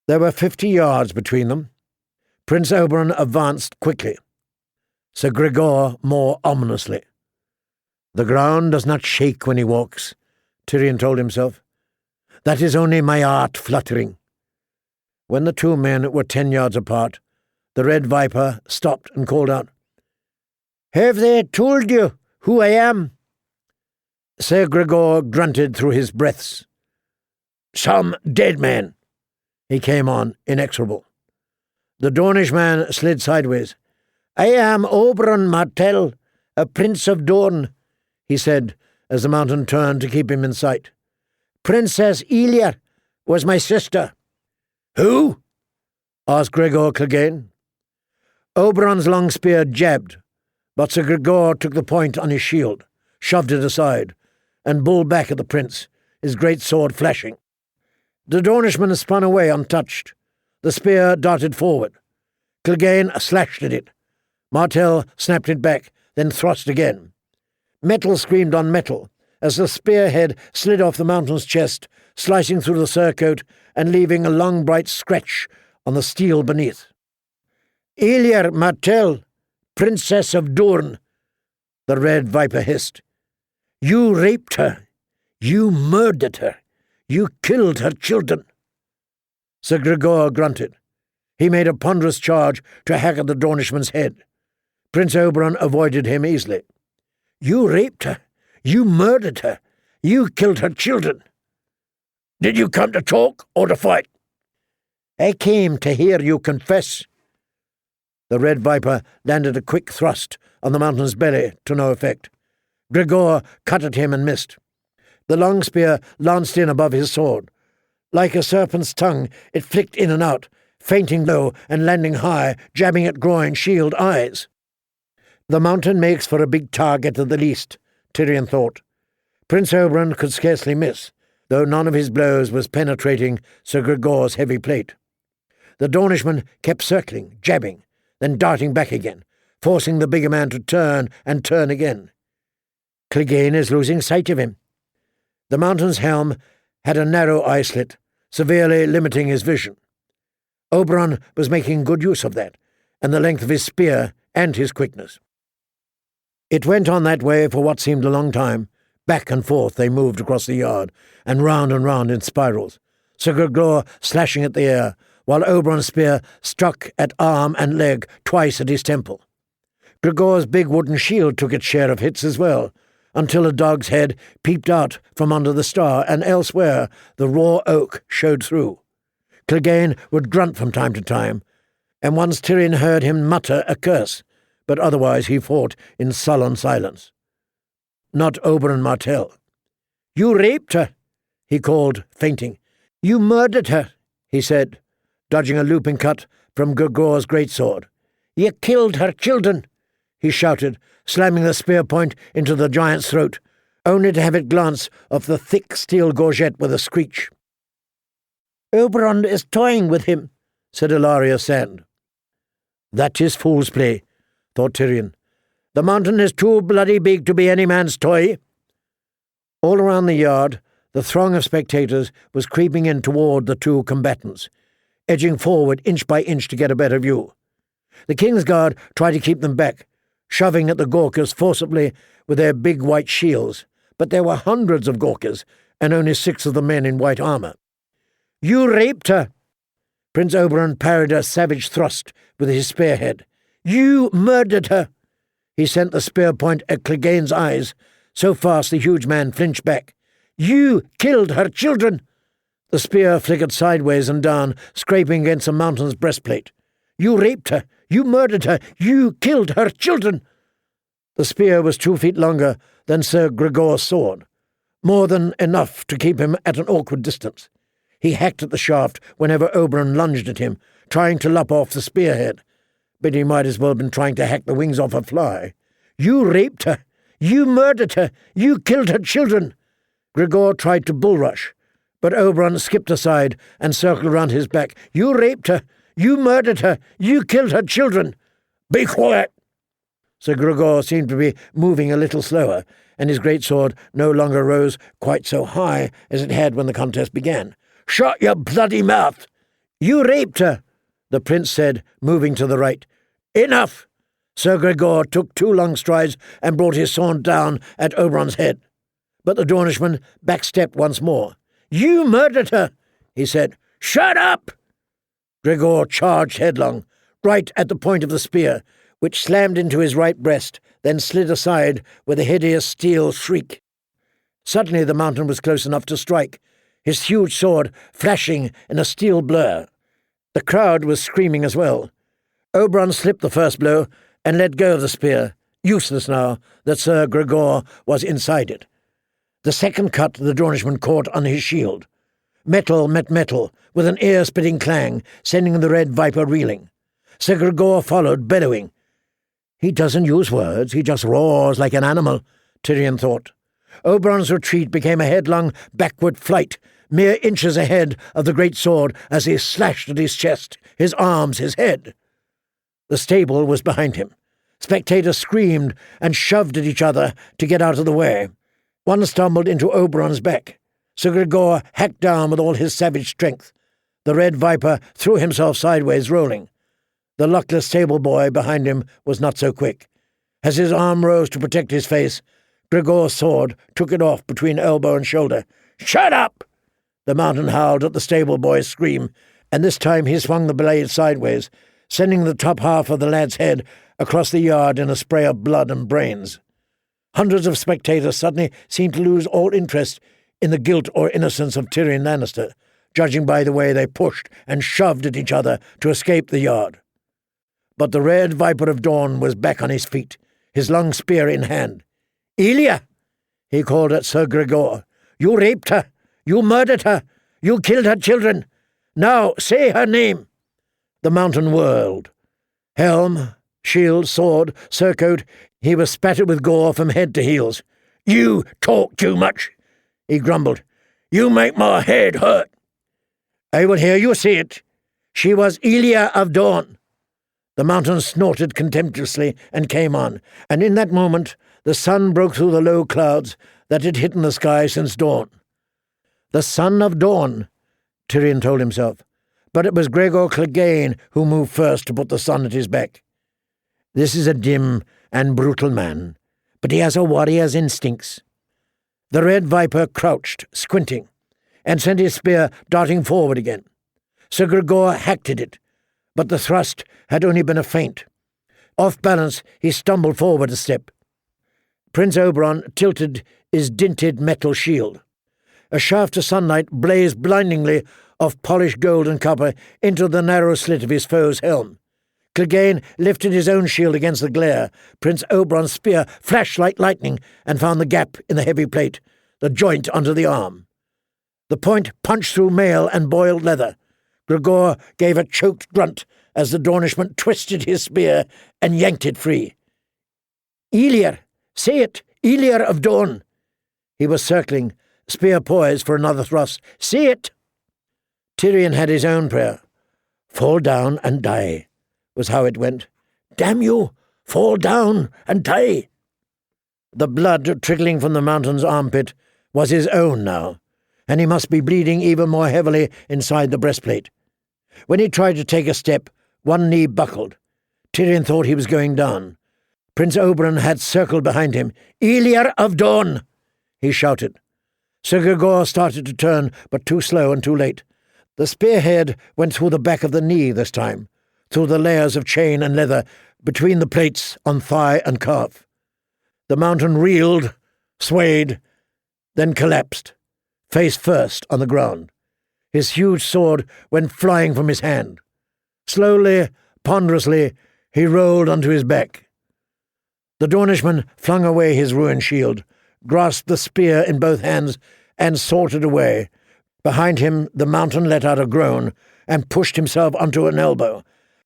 There were 50 yards between them. Prince Oberyn advanced quickly. Sir Gregor more ominously. "The ground does not shake when he walks," Tyrion told himself. "That is only my heart fluttering." When the two men were 10 yards apart, the Red Viper stopped and called out, "Have they told you who I am?" Sir Gregor grunted through his breaths. "Some dead man." He came on, inexorable. The Dornish man slid sideways. "I am Oberyn Martell, a prince of Dorne," he said, as the mountain turned to keep him in sight. "Princess Elia was my sister." "Who?" asked Gregor Clegane. Oberyn's long spear jabbed, but Sir Gregor took the point on his shield, shoved it aside, and bowled back at the prince, his great sword flashing. The Dornishman spun away untouched. The spear darted forward. Clegane slashed at it. Martell snapped it back, then thrust again. Metal screamed on metal as the spearhead slid off the mountain's chest, slicing through the surcoat and leaving a long bright scratch on the steel beneath. "Elia Martell, Princess of Dorne," the Red Viper hissed. "You raped her. You murdered her. You killed her children." Sir Gregor grunted. He made a ponderous charge to hack at the Dornishman's head. Prince Oberyn avoided him easily. "You raped her. You murdered her. You killed her children." "Did you come to talk or to fight?" "I came to hear you confess." The Red Viper landed a quick thrust on the mountain's belly to no effect. Gregor cut at him and missed. The long spear lanced in above his sword. Like a serpent's tongue, it flicked in and out, feinting low and landing high, jabbing at groin, shield, eyes. The mountain makes for a big target at the least, Tyrion thought. Prince Oberyn could scarcely miss, though none of his blows was penetrating Sir Gregor's heavy plate. The Dornishman kept circling, jabbing, then darting back again, forcing the bigger man to turn and turn again. Clegane is losing sight of him. The mountain's helm had a narrow eye slit, severely limiting his vision. Oberyn was making good use of that, and the length of his spear and his quickness. It went on that way for what seemed a long time. Back and forth they moved across the yard, and round in spirals, Sir Gregor slashing at the air, while Oberyn's spear struck at arm and leg twice at his temple. Gregor's big wooden shield took its share of hits as well, until a dog's head peeped out from under the star, and elsewhere the raw oak showed through. Clegane would grunt from time to time, and once Tyrion heard him mutter a curse, but otherwise he fought in sullen silence. Not Oberyn Martell. "You raped her," he called, fainting. "You murdered her," he said, dodging a looping cut from Gregor's greatsword. "You killed her children," he shouted, slamming the spear point into the giant's throat, only to have it glance off the thick steel gorget with a screech. "Oberyn is toying with him," said Ilaria Sand. "That is fool's play," thought Tyrion. "The mountain is too bloody big to be any man's toy." All around the yard, the throng of spectators was creeping in toward the two combatants, edging forward inch by inch to get a better view. The Kingsguard tried to keep them back, shoving at the Gawkers forcibly with their big white shields, but there were hundreds of Gawkers, and only 6 of the men in white armour. "You raped her!" Prince Oberyn parried a savage thrust with his spearhead. "You murdered her!" He sent the spear point at Clegane's eyes, so fast the huge man flinched back. "You killed her children!" The spear flickered sideways and down, scraping against the mountain's breastplate. "You raped her! You murdered her! You killed her children!" The spear was 2 feet longer than Sir Gregor's sword, more than enough to keep him at an awkward distance. He hacked at the shaft whenever Oberyn lunged at him, trying to lop off the spearhead, but he might as well have been trying to hack the wings off a fly. "You raped her! You murdered her! You killed her children!" Gregor tried to bullrush, but Oberyn skipped aside and circled round his back. "You raped her! You murdered her! You killed her children!" "Be quiet!" Sir Gregor seemed to be moving a little slower, and his greatsword no longer rose quite so high as it had when the contest began. "Shut your bloody mouth! You raped her, the prince said, moving to the right. Enough! Sir Gregor took 2 long strides and brought his sword down at Oberyn's head. But the Dornishman backstepped once more. You murdered her, he said. Shut up! Gregor charged headlong, right at the point of the spear, which slammed into his right breast, then slid aside with a hideous steel shriek. Suddenly the mountain was close enough to strike, his huge sword flashing in a steel blur. The crowd was screaming as well. Oberyn slipped the first blow and let go of the spear, useless now that Sir Gregor was inside it. The second cut the Dornishman caught on his shield. Metal met metal, with an ear-splitting clang, sending the red viper reeling. Sir Gregor followed, bellowing. He doesn't use words, he just roars like an animal, Tyrion thought. Oberyn's retreat became a headlong backward flight, mere inches ahead of the great sword as he slashed at his chest, his arms, his head. The stable was behind him. Spectators screamed and shoved at each other to get out of the way. One stumbled into Oberyn's back. Sir Gregor hacked down with all his savage strength. The red viper threw himself sideways, rolling. The luckless stable boy behind him was not so quick. As his arm rose to protect his face, Gregor's sword took it off between elbow and shoulder. Shut up! The mountain howled at the stable boy's scream, and this time he swung the blade sideways, sending the top half of the lad's head across the yard in a spray of blood and brains. Hundreds of spectators suddenly seemed to lose all interest in the guilt or innocence of Tyrion Lannister, judging by the way they pushed and shoved at each other to escape the yard. But the red viper of dawn was back on his feet, his long spear in hand. Elia, he called at Sir Gregor. You raped her. You murdered her. You killed her children. Now say her name. The mountain whirled. Helm, shield, sword, surcoat, he was spattered with gore from head to heels. You talk too much, he grumbled. You make my head hurt. I will hear you say it. She was Elia of Dawn. The mountain snorted contemptuously and came on, and in that moment the sun broke through the low clouds that had hidden the sky since dawn. The son of Dawn, Tyrion told himself, but it was Gregor Clegane who moved first to put the sun at his back. This is a dim and brutal man, but he has a warrior's instincts. The red viper crouched, squinting, and sent his spear darting forward again. Sir Gregor hacked at it, but the thrust had only been a feint. Off balance, he stumbled forward a step. Prince Oberyn tilted his dinted metal shield. A shaft of sunlight blazed blindingly off polished gold and copper into the narrow slit of his foe's helm. Clegane lifted his own shield against the glare. Prince Oberyn's spear flashed like lightning and found the gap in the heavy plate, the joint under the arm. The point punched through mail and boiled leather. Gregor gave a choked grunt as the Dornishman twisted his spear and yanked it free. Elir! Say it! Elir of Dawn! He was circling, spear poised for another thrust. Say it! Tyrion had his own prayer. Fall down and die, was how it went. Damn you! Fall down and die! The blood trickling from the mountain's armpit was his own now, and he must be bleeding even more heavily inside the breastplate. When he tried to take a step, one knee buckled. Tyrion thought he was going down. Prince Oberyn had circled behind him. Elir of Dawn! He shouted. Sir Gregor started to turn, but too slow and too late. The spearhead went through the back of the knee this time, through the layers of chain and leather between the plates on thigh and calf. The mountain reeled, swayed, then collapsed, face first on the ground. His huge sword went flying from his hand. Slowly, ponderously, he rolled onto his back. The Dornishman flung away his ruined shield, grasped the spear in both hands, and sauntered away. Behind him the mountain let out a groan and pushed himself onto an elbow.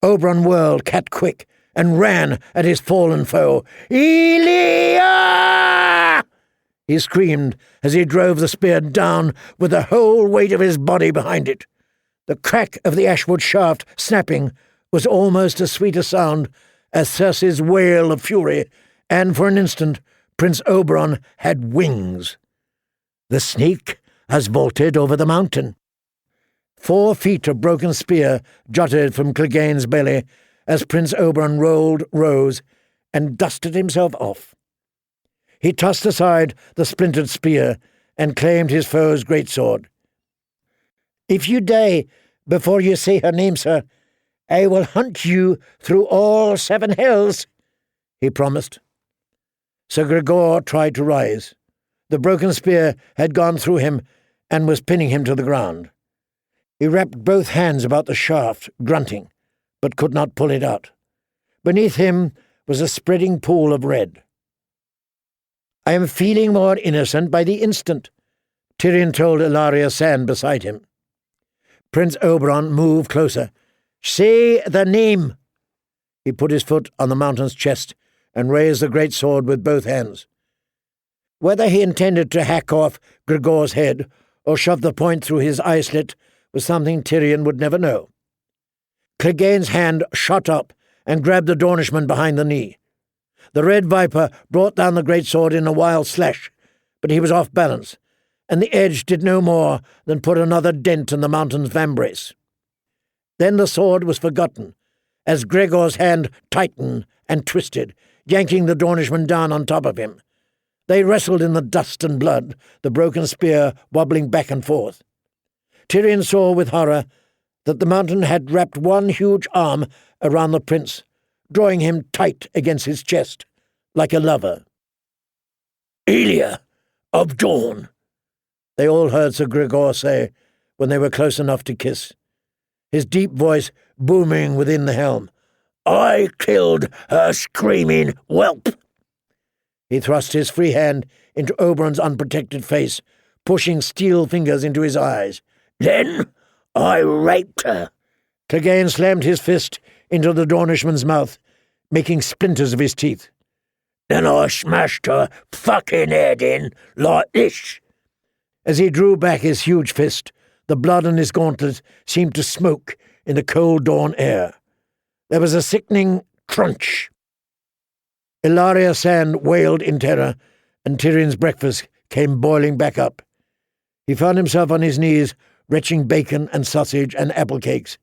Oberyn whirled cat-quick and ran at his fallen foe. Elia! He screamed as he drove the spear down with the whole weight of his body behind it. The crack of the ashwood shaft snapping was almost as sweet a sound as Cersei's wail of fury, and for an instant Prince Oberyn had wings. The snake has vaulted over the mountain. 4 feet of broken spear jutted from Clegane's belly as Prince Oberyn rose, and dusted himself off. He tossed aside the splintered spear and claimed his foe's greatsword. "If you die before you say her name, sir, I will hunt you through all 7 hells," he promised. Sir Gregor tried to rise. The broken spear had gone through him and was pinning him to the ground. He wrapped both hands about the shaft, grunting, but could not pull it out. Beneath him was a spreading pool of red. "I am feeling more innocent by the instant," Tyrion told Ilaria Sand beside him. Prince Oberyn moved closer. "Say the name." He put his foot on the mountain's chest and raised the great sword with both hands. Whether he intended to hack off Gregor's head or shove the point through his eye slit was something Tyrion would never know. Clegane's hand shot up and grabbed the Dornishman behind the knee. The red viper brought down the greatsword in a wild slash, but he was off balance, and the edge did no more than put another dent in the mountain's vambrace. Then the sword was forgotten, as Gregor's hand tightened and twisted, yanking the Dornishman down on top of him. They wrestled in the dust and blood, the broken spear wobbling back and forth. Tyrion saw with horror that the mountain had wrapped one huge arm around the prince, drawing him tight against his chest, like a lover. "Elia of Dawn," they all heard Sir Gregor say when they were close enough to kiss, his deep voice booming within the helm. "I killed her screaming whelp." He thrust his free hand into Oberyn's unprotected face, pushing steel fingers into his eyes. "Then I raped her." Clegane slammed his fist into the Dornishman's mouth, making splinters of his teeth. "Then I smashed her fucking head in like this." As he drew back his huge fist, the blood on his gauntlet seemed to smoke in the cold dawn air. There was a sickening crunch. Ilaria Sand wailed in terror, and Tyrion's breakfast came boiling back up. He found himself on his knees, retching bacon and sausage and apple cakes,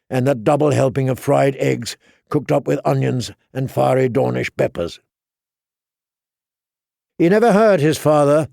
and that double helping of fried eggs cooked up with onions and fiery Dornish peppers. He never heard his father